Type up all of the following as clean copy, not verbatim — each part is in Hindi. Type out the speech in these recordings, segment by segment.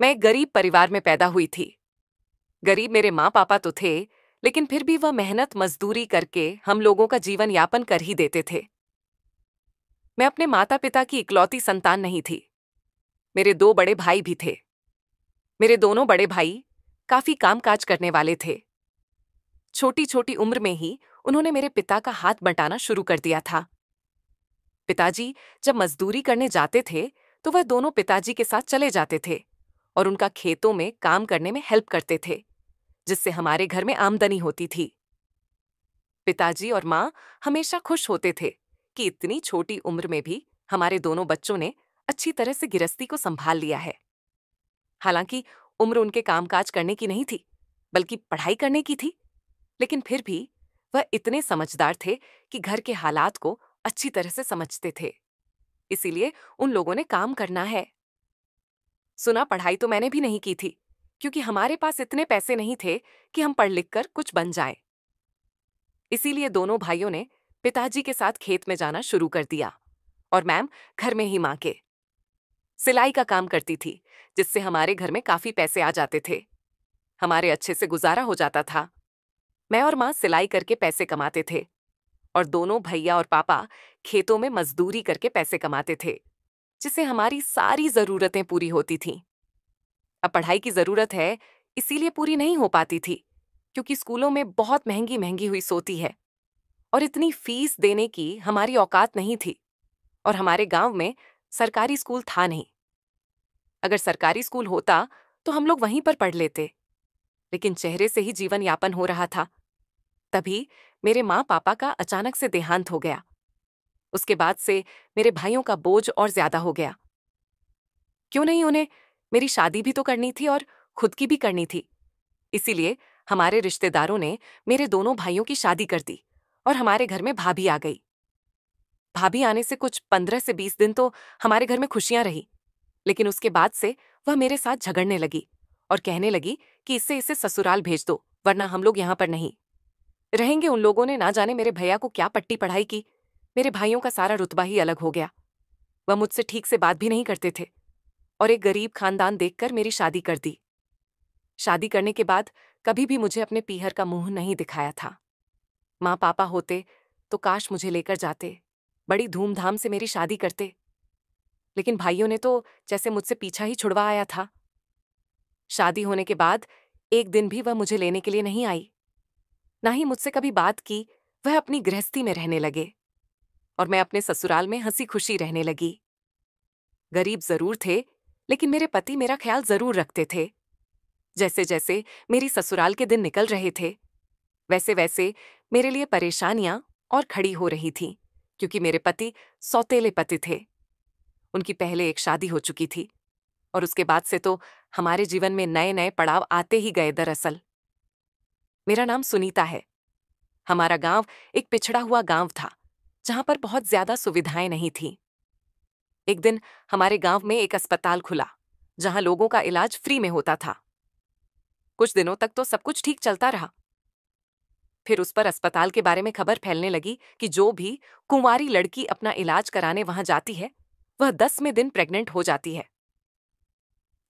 मैं एक गरीब परिवार में पैदा हुई थी। गरीब मेरे माँ पापा तो थे, लेकिन फिर भी वह मेहनत मजदूरी करके हम लोगों का जीवन यापन कर ही देते थे। मैं अपने माता पिता की इकलौती संतान नहीं थी। मेरे दो बड़े भाई भी थे। मेरे दोनों बड़े भाई काफी कामकाज करने वाले थे। छोटी छोटी उम्र में ही उन्होंने मेरे पिता का हाथ बंटाना शुरू कर दिया था। पिताजी जब मजदूरी करने जाते थे तो वह दोनों पिताजी के साथ चले जाते थे और उनका खेतों में काम करने में हेल्प करते थे, जिससे हमारे घर में आमदनी होती थी। पिताजी और माँ हमेशा खुश होते थे कि इतनी छोटी उम्र में भी हमारे दोनों बच्चों ने अच्छी तरह से गृहस्थी को संभाल लिया है। हालांकि उम्र उनके कामकाज करने की नहीं थी, बल्कि पढ़ाई करने की थी, लेकिन फिर भी वह इतने समझदार थे कि घर के हालात को अच्छी तरह से समझते थे। इसीलिए उन लोगों ने काम करना है। सुना पढ़ाई तो मैंने भी नहीं की थी, क्योंकि हमारे पास इतने पैसे नहीं थे कि हम पढ़ लिख कर कुछ बन जाएं। इसीलिए दोनों भाइयों ने पिताजी के साथ खेत में जाना शुरू कर दिया और मैम घर में ही माँ के सिलाई का काम करती थी, जिससे हमारे घर में काफी पैसे आ जाते थे। हमारे अच्छे से गुजारा हो जाता था। मैं और माँ सिलाई करके पैसे कमाते थे और दोनों भैया और पापा खेतों में मजदूरी करके पैसे कमाते थे, जिससे हमारी सारी जरूरतें पूरी होती थीं। अब पढ़ाई की जरूरत है, इसीलिए पूरी नहीं हो पाती थी, क्योंकि स्कूलों में बहुत महंगी महंगी हुई सोती है और इतनी फीस देने की हमारी औकात नहीं थी। और हमारे गांव में सरकारी स्कूल था नहीं। अगर सरकारी स्कूल होता तो हम लोग वहीं पर पढ़ लेते, लेकिन चेहरे से ही जीवन यापन हो रहा था। तभी मेरे माँ पापा का अचानक से देहांत हो गया। उसके बाद से मेरे भाइयों का बोझ और ज्यादा हो गया। क्यों नहीं, उन्हें मेरी शादी भी तो करनी थी और खुद की भी करनी थी। इसीलिए हमारे रिश्तेदारों ने मेरे दोनों भाइयों की शादी कर दी और हमारे घर में भाभी आ गई। भाभी आने से कुछ 15 से 20 दिन तो हमारे घर में खुशियां रही, लेकिन उसके बाद से वह मेरे साथ झगड़ने लगी और कहने लगी कि इससे इसे ससुराल भेज दो, वरना हम लोग यहाँ पर नहीं रहेंगे। उन लोगों ने ना जाने मेरे भैया को क्या पट्टी पढ़ाई की। मेरे भाइयों का सारा रुतबा ही अलग हो गया। वह मुझसे ठीक से बात भी नहीं करते थे और एक गरीब खानदान देखकर मेरी शादी कर दी। शादी करने के बाद कभी भी मुझे अपने पीहर का मुंह नहीं दिखाया था। माँ पापा होते तो काश मुझे लेकर जाते, बड़ी धूमधाम से मेरी शादी करते, लेकिन भाइयों ने तो जैसे मुझसे पीछा ही छुड़वा आया था। शादी होने के बाद एक दिन भी वह मुझे लेने के लिए नहीं आई, ना ही मुझसे कभी बात की। वह अपनी गृहस्थी में रहने लगे और मैं अपने ससुराल में हंसी खुशी रहने लगी। गरीब जरूर थे, लेकिन मेरे पति मेरा ख्याल जरूर रखते थे। जैसे जैसे मेरी ससुराल के दिन निकल रहे थे, वैसे वैसे मेरे लिए परेशानियां और खड़ी हो रही थीं, क्योंकि मेरे पति सौतेले पति थे। उनकी पहले एक शादी हो चुकी थी और उसके बाद से तो हमारे जीवन में नए नए पड़ाव आते ही गए। दरअसल मेरा नाम सुनीता है। हमारा गांव एक पिछड़ा हुआ गांव था, जहां पर बहुत ज्यादा सुविधाएं नहीं थीं। एक दिन हमारे गांव में एक अस्पताल खुला, जहां लोगों का इलाज फ्री में होता था। कुछ दिनों तक तो सब कुछ ठीक चलता रहा। फिर उस पर अस्पताल के बारे में खबर फैलने लगी कि जो भी कुंवारी लड़की अपना इलाज कराने वहां जाती है, वह 10वें दिन प्रेग्नेंट हो जाती है।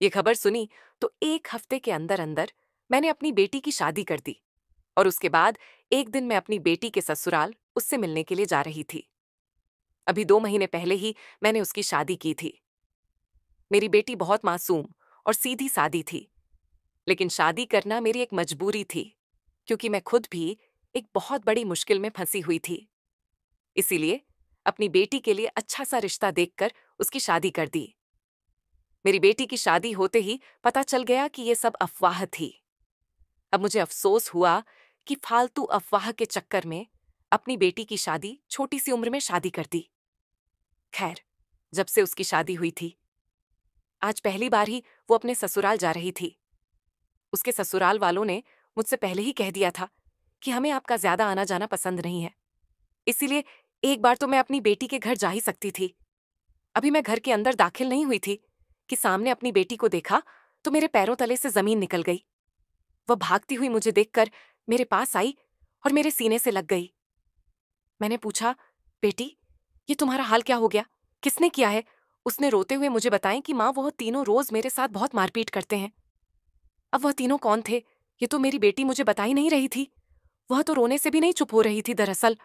ये खबर सुनी तो एक हफ्ते के अंदर अंदर मैंने अपनी बेटी की शादी कर दी और उसके बाद एक दिन मैं अपनी बेटी के ससुराल उससे मिलने के लिए जा रही थी। अभी 2 महीने पहले ही मैंने उसकी शादी की थी। मेरी बेटी बहुत मासूम और सीधी सादी थी, लेकिन शादी करना मेरी एक मजबूरी थी, क्योंकि मैं खुद भी एक बहुत बड़ी मुश्किल में फंसी हुई थी। इसीलिए अपनी बेटी के लिए अच्छा सा रिश्ता देखकर उसकी शादी कर दी। मेरी बेटी की शादी होते ही पता चल गया कि ये सब अफवाह थी। अब मुझे अफसोस हुआ कि फालतू अफवाह के चक्कर में अपनी बेटी की शादी छोटी सी उम्र में शादी कर दी। खैर, जब से उसकी शादी हुई थी, आज पहली बार ही वो अपने ससुराल जा रही थी। उसके ससुराल वालों ने मुझसे पहले ही कह दिया था कि हमें आपका ज्यादा आना जाना पसंद नहीं है, इसीलिए एक बार तो मैं अपनी बेटी के घर जा ही सकती थी। अभी मैं घर के अंदर दाखिल नहीं हुई थी कि सामने अपनी बेटी को देखा तो मेरे पैरों तले से जमीन निकल गई। वह भागती हुई मुझे देखकर मेरे पास आई और मेरे सीने से लग गई। मैंने पूछा, बेटी, ये तुम्हारा हाल क्या हो गया? किसने किया है? उसने रोते हुए मुझे बताएं कि माँ, वह तीनों रोज मेरे साथ बहुत मारपीट करते हैं। अब वह तीनों कौन थे, ये तो मेरी बेटी मुझे बता ही नहीं रही थी। वह तो रोने से भी नहीं चुप हो रही थी। दरअसल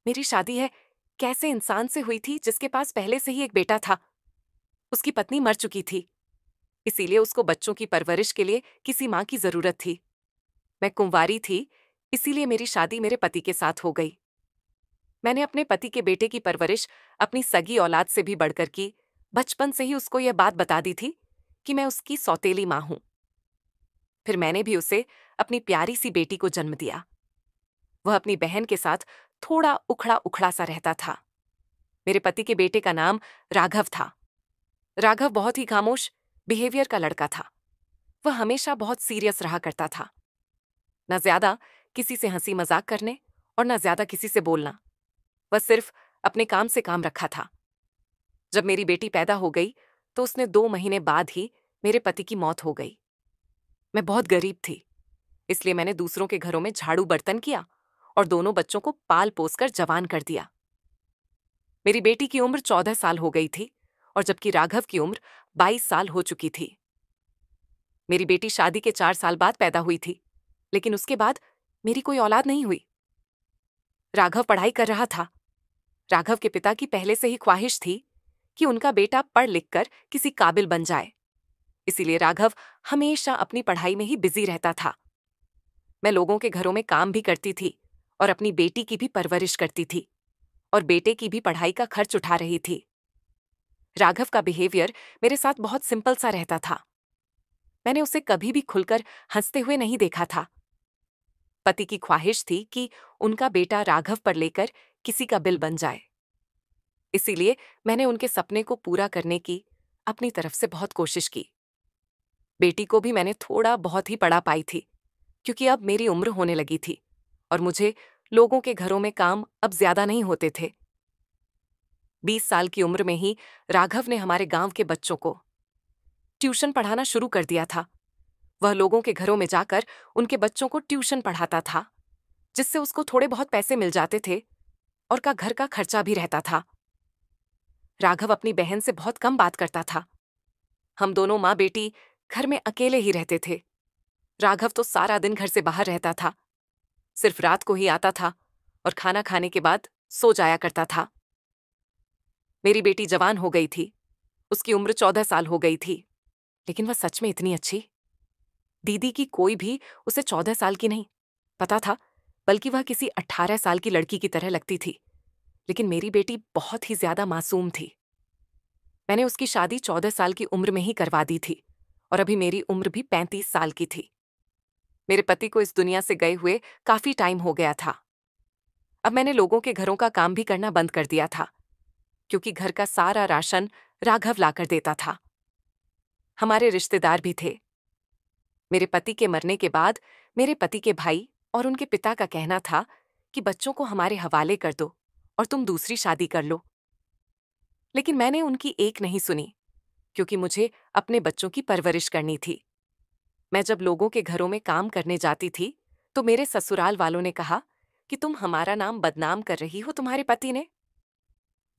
मेरी शादी है कैसे इंसान से हुई थी जिसके पास पहले से ही एक बेटा था। उसकी पत्नी मर चुकी थी, इसीलिए उसको बच्चों की परवरिश के लिए किसी माँ की जरूरत थी। मैं कुंवारी थी, इसीलिए मेरी शादी मेरे पति के साथ हो गई। मैंने अपने पति के बेटे की परवरिश अपनी सगी औलाद से भी बढ़कर की। बचपन से ही उसको यह बात बता दी थी कि मैं उसकी सौतेली माँ हूं। फिर मैंने भी उसे अपनी प्यारी सी बेटी को जन्म दिया। वह अपनी बहन के साथ थोड़ा उखड़ा उखड़ा सा रहता था। मेरे पति के बेटे का नाम राघव था। राघव बहुत ही खामोश बिहेवियर का लड़का था। वह हमेशा बहुत सीरियस रहा करता था। न ज्यादा किसी से हंसी मजाक करने और न ज्यादा किसी से बोलना। वह सिर्फ अपने काम से काम रखा था। जब मेरी बेटी पैदा हो गई तो उसने 2 महीने बाद ही मेरे पति की मौत हो गई। मैं बहुत गरीब थी, इसलिए मैंने दूसरों के घरों में झाड़ू बर्तन किया और दोनों बच्चों को पाल पोस कर जवान कर दिया। मेरी बेटी की उम्र 14 साल हो गई थी और जबकि राघव की उम्र 22 साल हो चुकी थी। मेरी बेटी शादी के 4 साल बाद पैदा हुई थी, लेकिन उसके बाद मेरी कोई औलाद नहीं हुई। राघव पढ़ाई कर रहा था। राघव के पिता की पहले से ही ख्वाहिश थी कि उनका बेटा पढ़ लिख कर किसी काबिल बन जाए, इसीलिए राघव हमेशा अपनी पढ़ाई में ही बिजी रहता था। मैं लोगों के घरों में काम भी करती थी और अपनी बेटी की भी परवरिश करती थी और बेटे की भी पढ़ाई का खर्च उठा रही थी। राघव का बिहेवियर मेरे साथ बहुत सिंपल सा रहता था। मैंने उसे कभी भी खुलकर हंसते हुए नहीं देखा था। पति की ख्वाहिश थी कि उनका बेटा राघव पर लेकर किसी का बिल बन जाए, इसीलिए मैंने उनके सपने को पूरा करने की अपनी तरफ से बहुत कोशिश की। बेटी को भी मैंने थोड़ा बहुत ही पढ़ा पाई थी, क्योंकि अब मेरी उम्र होने लगी थी और मुझे लोगों के घरों में काम अब ज्यादा नहीं होते थे। 20 साल की उम्र में ही राघव ने हमारे गांव के बच्चों को ट्यूशन पढ़ाना शुरू कर दिया था। वह लोगों के घरों में जाकर उनके बच्चों को ट्यूशन पढ़ाता था, जिससे उसको थोड़े बहुत पैसे मिल जाते थे और का घर का खर्चा भी रहता था। राघव अपनी बहन से बहुत कम बात करता था। हम दोनों माँ बेटी घर में अकेले ही रहते थे। राघव तो सारा दिन घर से बाहर रहता था, सिर्फ रात को ही आता था और खाना खाने के बाद सो जाया करता था। मेरी बेटी जवान हो गई थी, उसकी उम्र 14 साल हो गई थी, लेकिन वह सच में इतनी अच्छी। दीदी की कोई भी उसे 14 साल की नहीं पता था, बल्कि वह किसी 18 साल की लड़की की तरह लगती थी। लेकिन मेरी बेटी बहुत ही ज्यादा मासूम थी। मैंने उसकी शादी 14 साल की उम्र में ही करवा दी थी और अभी मेरी उम्र भी 35 साल की थी। मेरे पति को इस दुनिया से गए हुए काफी टाइम हो गया था। अब मैंने लोगों के घरों का काम भी करना बंद कर दिया था, क्योंकि घर का सारा राशन राघव लाकर देता था। हमारे रिश्तेदार भी थे। मेरे पति के मरने के बाद मेरे पति के भाई और उनके पिता का कहना था कि बच्चों को हमारे हवाले कर दो और तुम दूसरी शादी कर लो। लेकिन मैंने उनकी एक नहीं सुनी, क्योंकि मुझे अपने बच्चों की परवरिश करनी थी। मैं जब लोगों के घरों में काम करने जाती थी तो मेरे ससुराल वालों ने कहा कि तुम हमारा नाम बदनाम कर रही हो। तुम्हारे पति ने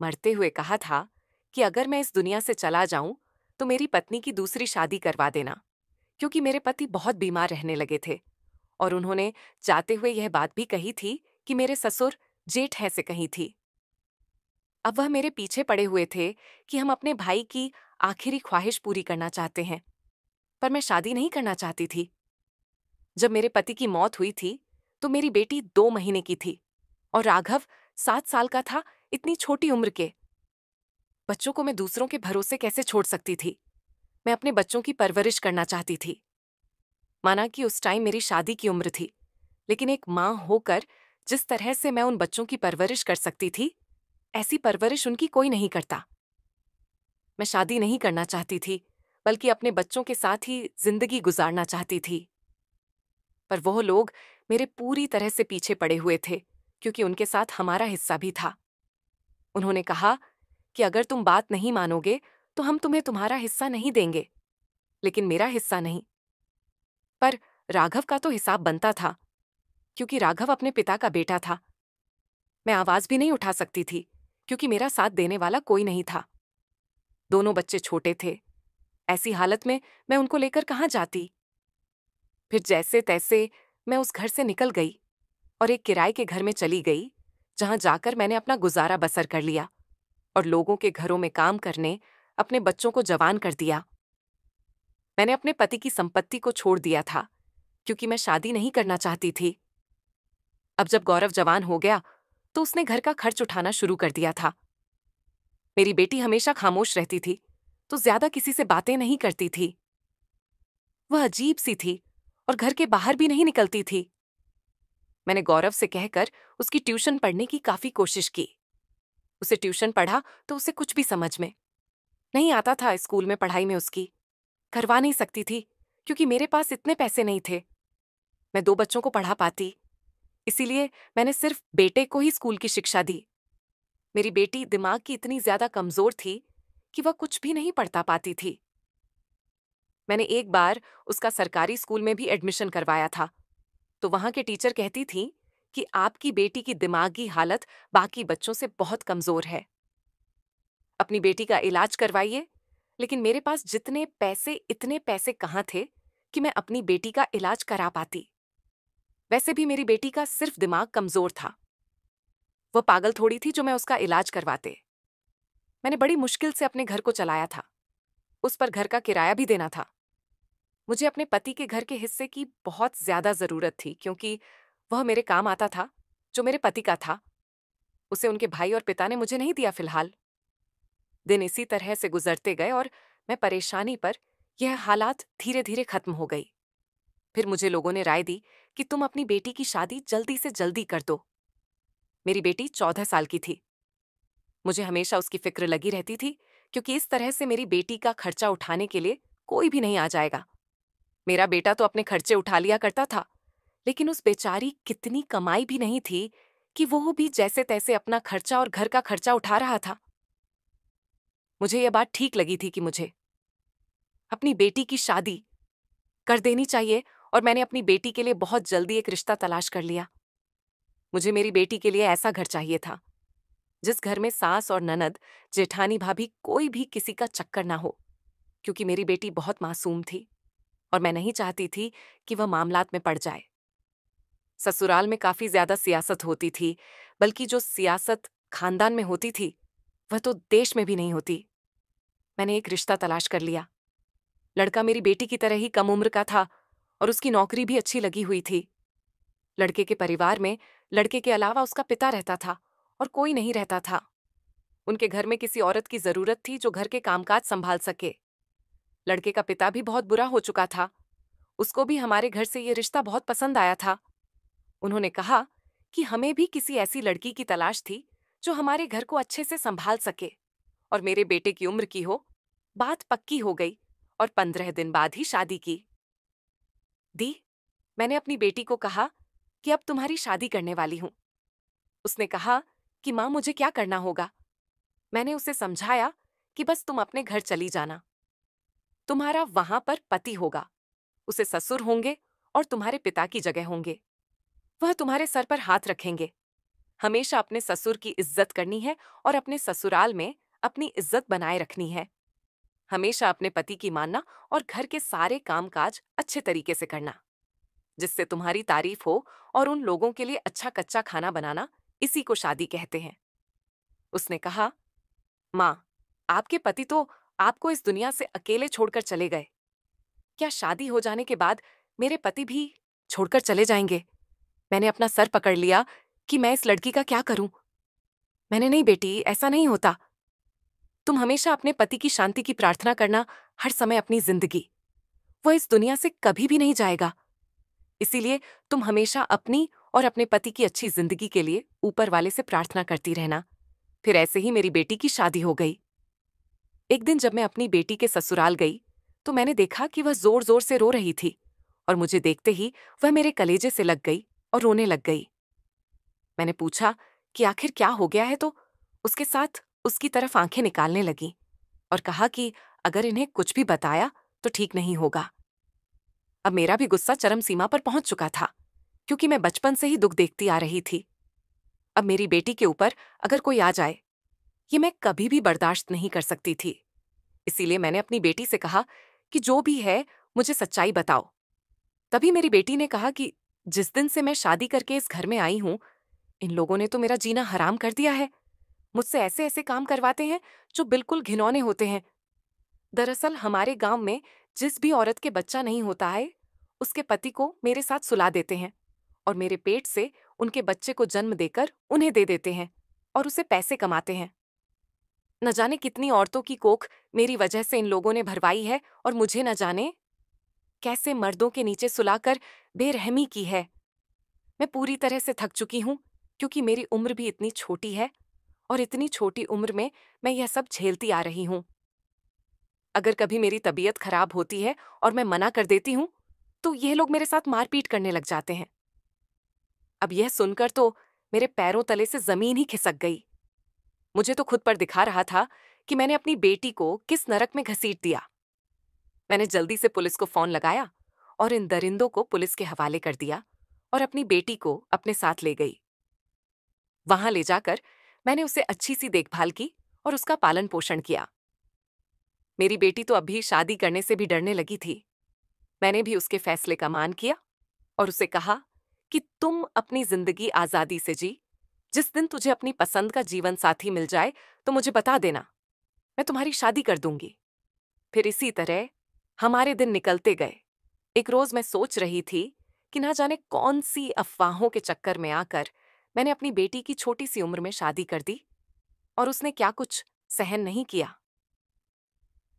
मरते हुए कहा था कि अगर मैं इस दुनिया से चला जाऊं तो मेरी पत्नी की दूसरी शादी करवा देना, क्योंकि मेरे पति बहुत बीमार रहने लगे थे। और उन्होंने जाते हुए यह बात भी कही थी कि मेरे ससुर जेठ है से कही थी। अब वह मेरे पीछे पड़े हुए थे कि हम अपने भाई की आखिरी ख्वाहिश पूरी करना चाहते हैं, पर मैं शादी नहीं करना चाहती थी। जब मेरे पति की मौत हुई थी तो मेरी बेटी 2 महीने की थी और राघव 7 साल का था। इतनी छोटी उम्र के बच्चों को मैं दूसरों के भरोसे कैसे छोड़ सकती थी। मैं अपने बच्चों की परवरिश करना चाहती थी। माना कि उस टाइम मेरी शादी की उम्र थी, लेकिन एक माँ होकर जिस तरह से मैं उन बच्चों की परवरिश कर सकती थी, ऐसी परवरिश उनकी कोई नहीं करता। मैं शादी नहीं करना चाहती थी, बल्कि अपने बच्चों के साथ ही जिंदगी गुजारना चाहती थी। पर वो लोग मेरे पूरी तरह से पीछे पड़े हुए थे, क्योंकि उनके साथ हमारा हिस्सा भी था। उन्होंने कहा कि अगर तुम बात नहीं मानोगे तो हम तुम्हें तुम्हारा हिस्सा नहीं देंगे, लेकिन मेरा हिस्सा नहीं। पर राघव का तो हिसाब बनता था, क्योंकि राघव अपने पिता का बेटा था। मैं आवाज भी नहीं उठा सकती थी, क्योंकि मेरा साथ देने वाला कोई नहीं था। दोनों बच्चे छोटे थे। ऐसी हालत में मैं उनको लेकर कहाँ जाती। फिर जैसे तैसे मैं उस घर से निकल गई और एक किराए के घर में चली गई, जहां जाकर मैंने अपना गुजारा बसर कर लिया और लोगों के घरों में काम करने अपने बच्चों को जवान कर दिया। मैंने अपने पति की संपत्ति को छोड़ दिया था क्योंकि मैं शादी नहीं करना चाहती थी। अब जब गौरव जवान हो गया तो उसने घर का खर्च उठाना शुरू कर दिया था। मेरी बेटी हमेशा खामोश रहती थी, तो ज्यादा किसी से बातें नहीं करती थी। वह अजीब सी थी और घर के बाहर भी नहीं निकलती थी। मैंने गौरव से कहकर उसकी ट्यूशन पढ़ने की काफी कोशिश की। उसे ट्यूशन पढ़ा तो उसे कुछ भी समझ में नहीं आता था। स्कूल में पढ़ाई में उसकी करवा नहीं सकती थी क्योंकि मेरे पास इतने पैसे नहीं थे मैं 2 बच्चों को पढ़ा पाती। इसीलिए मैंने सिर्फ बेटे को ही स्कूल की शिक्षा दी। मेरी बेटी दिमाग की इतनी ज्यादा कमजोर थी कि वह कुछ भी नहीं पढ़ता पाती थी। मैंने एक बार उसका सरकारी स्कूल में भी एडमिशन करवाया था, तो वहां के टीचर कहती थी कि आपकी बेटी की दिमागी हालत बाकी बच्चों से बहुत कमजोर है, अपनी बेटी का इलाज करवाइए। लेकिन मेरे पास जितने पैसे इतने पैसे कहाँ थे कि मैं अपनी बेटी का इलाज करा पाती। वैसे भी मेरी बेटी का सिर्फ दिमाग कमजोर था, वह पागल थोड़ी थी जो मैं उसका इलाज करवाते। मैंने बड़ी मुश्किल से अपने घर को चलाया था, उस पर घर का किराया भी देना था। मुझे अपने पति के घर के हिस्से की बहुत ज्यादा जरूरत थी क्योंकि वह मेरे काम आता था, जो मेरे पति का था। उसे उनके भाई और पिता ने मुझे नहीं दिया फिलहाल। दिन इसी तरह से गुजरते गए और मैं परेशानी पर यह हालात धीरे धीरे खत्म हो गई। फिर मुझे लोगों ने राय दी कि तुम अपनी बेटी की शादी जल्दी से जल्दी कर दो। मेरी बेटी 14 साल की थी। मुझे हमेशा उसकी फिक्र लगी रहती थी क्योंकि इस तरह से मेरी बेटी का खर्चा उठाने के लिए कोई भी नहीं आ जाएगा। मेरा बेटा तो अपने खर्चे उठा लिया करता था, लेकिन उस बेचारी कितनी कमाई भी नहीं थी कि वो भी जैसे तैसे अपना खर्चा और घर का खर्चा उठा रहा था। मुझे यह बात ठीक लगी थी कि मुझे अपनी बेटी की शादी कर देनी चाहिए और मैंने अपनी बेटी के लिए बहुत जल्दी एक रिश्ता तलाश कर लिया। मुझे मेरी बेटी के लिए ऐसा घर चाहिए था जिस घर में सास और ननद, जेठानी भाभी कोई भी किसी का चक्कर ना हो, क्योंकि मेरी बेटी बहुत मासूम थी और मैं नहीं चाहती थी कि वह मामलात में पड़ जाए। ससुराल में काफी ज्यादा सियासत होती थी, बल्कि जो सियासत खानदान में होती थी वह तो देश में भी नहीं होती। मैंने एक रिश्ता तलाश कर लिया। लड़का मेरी बेटी की तरह ही कम उम्र का था और उसकी नौकरी भी अच्छी लगी हुई थी। लड़के के परिवार में लड़के के अलावा उसका पिता रहता था और कोई नहीं रहता था। उनके घर में किसी औरत की जरूरत थी जो घर के कामकाज संभाल सके। लड़के का पिता भी बहुत बुरा हो चुका था। उसको भी हमारे घर से ये रिश्ता बहुत पसंद आया था। उन्होंने कहा कि हमें भी किसी ऐसी लड़की की तलाश थी जो हमारे घर को अच्छे से संभाल सके और मेरे बेटे की उम्र की हो। बात पक्की हो गई और 15 दिन बाद ही शादी की। दी, मैंने अपनी बेटी को कहा कि अब तुम्हारी शादी करने वाली हूं। उसने कहा कि मां मुझे क्या करना होगा। मैंने उसे समझाया कि बस तुम अपने घर चली जाना। तुम्हारा वहां पर पति होगा, उसे ससुर होंगे और तुम्हारे पिता की जगह होंगे। वह तुम्हारे सर पर हाथ रखेंगे। हमेशा अपने ससुर की इज्जत करनी है और अपने ससुराल में अपनी इज्जत बनाए रखनी है। हमेशा अपने पति की मानना और घर के सारे कामकाज अच्छे तरीके से करना, जिससे तुम्हारी तारीफ हो और उन लोगों के लिए अच्छा कच्चा खाना बनाना। इसी को शादी कहते हैं। उसने कहा, मां, आपके पति तो आपको इस दुनिया से अकेले छोड़कर चले गए। क्या शादी हो जाने के बाद मेरे पति भी छोड़कर चले जाएंगे? मैंने अपना सर पकड़ लिया कि मैं इस लड़की का क्या करूं। मैंने, नहीं बेटी, ऐसा नहीं होता। तुम हमेशा अपने पति की शांति की प्रार्थना करना हर समय अपनी जिंदगी। वह इस दुनिया से कभी भी नहीं जाएगा। इसीलिए तुम हमेशा अपनी और अपने पति की अच्छी जिंदगी के लिए ऊपर वाले से प्रार्थना करती रहना। फिर ऐसे ही मेरी बेटी की शादी हो गई। एक दिन जब मैं अपनी बेटी के ससुराल गई तो मैंने देखा कि वह जोर जोर से रो रही थी और मुझे देखते ही वह मेरे कलेजे से लग गई और रोने लग गई। मैंने पूछा कि आखिर क्या हो गया है, तो उसके साथ उसकी तरफ आंखें निकालने लगी और कहा कि अगर इन्हें कुछ भी बताया तो ठीक नहीं होगा। अब मेरा भी गुस्सा चरम सीमा पर पहुंच चुका था क्योंकि मैं बचपन से ही दुख देखती आ रही थी। अब मेरी बेटी के ऊपर अगर कोई आ जाए, ये मैं कभी भी बर्दाश्त नहीं कर सकती थी। इसीलिए मैंने अपनी बेटी से कहा कि जो भी है मुझे सच्चाई बताओ। तभी मेरी बेटी ने कहा कि जिस दिन से मैं शादी करके इस घर में आई हूं, इन लोगों ने तो मेरा जीना हराम कर दिया है। मुझसे ऐसे ऐसे काम करवाते हैं जो बिल्कुल घिनौने होते हैं। दरअसल हमारे गांव में जिस भी औरत के बच्चा नहीं होता है, उसके पति को मेरे साथ सुला देते हैं और मेरे पेट से उनके बच्चे को जन्म देकर उन्हें दे देते हैं और उसे पैसे कमाते हैं। न जाने कितनी औरतों की कोख मेरी वजह से इन लोगों ने भरवाई है और मुझे न जाने कैसे मर्दों के नीचे सुलाकर बेरहमी की है। मैं पूरी तरह से थक चुकी हूं, क्योंकि मेरी उम्र भी इतनी छोटी है और इतनी छोटी उम्र में मैं यह सब झेलती आ रही हूं। अगर कभी मेरी तबीयत खराब होती है और मैं मना कर देती हूं, तो यह लोग मेरे साथ मारपीट करने लग जाते हैं। अब यह सुनकर तो मेरे पैरों तले से जमीन ही खिसक गई। मुझे तो खुद पर दिखा रहा था कि मैंने अपनी बेटी को किस नरक में घसीट दिया। मैंने जल्दी से पुलिस को फोन लगाया और इन दरिंदों को पुलिस के हवाले कर दिया और अपनी बेटी को अपने साथ ले गई। वहां ले जाकर मैंने उसे अच्छी सी देखभाल की और उसका पालन पोषण किया। मेरी बेटी तो अभी शादी करने से भी डरने लगी थी। मैंने भी उसके फैसले का मान किया और उसे कहा कि तुम अपनी जिंदगी आजादी से जी। जिस दिन तुझे अपनी पसंद का जीवन साथी मिल जाए तो मुझे बता देना, मैं तुम्हारी शादी कर दूंगी। फिर इसी तरह हमारे दिन निकलते गए। एक रोज मैं सोच रही थी कि ना जाने कौन सी अफवाहों के चक्कर में आकर मैंने अपनी बेटी की छोटी सी उम्र में शादी कर दी और उसने क्या कुछ सहन नहीं किया।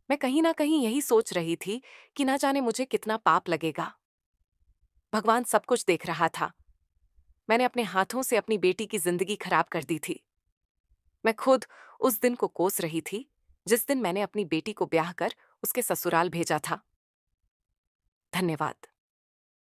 मैं कहीं ना कहीं यही सोच रही थी कि ना जाने मुझे कितना पाप लगेगा। भगवान सब कुछ देख रहा था। मैंने अपने हाथों से अपनी बेटी की जिंदगी खराब कर दी थी। मैं खुद उस दिन को कोस रही थी जिस दिन मैंने अपनी बेटी को ब्याह कर उसके ससुराल भेजा था। धन्यवाद।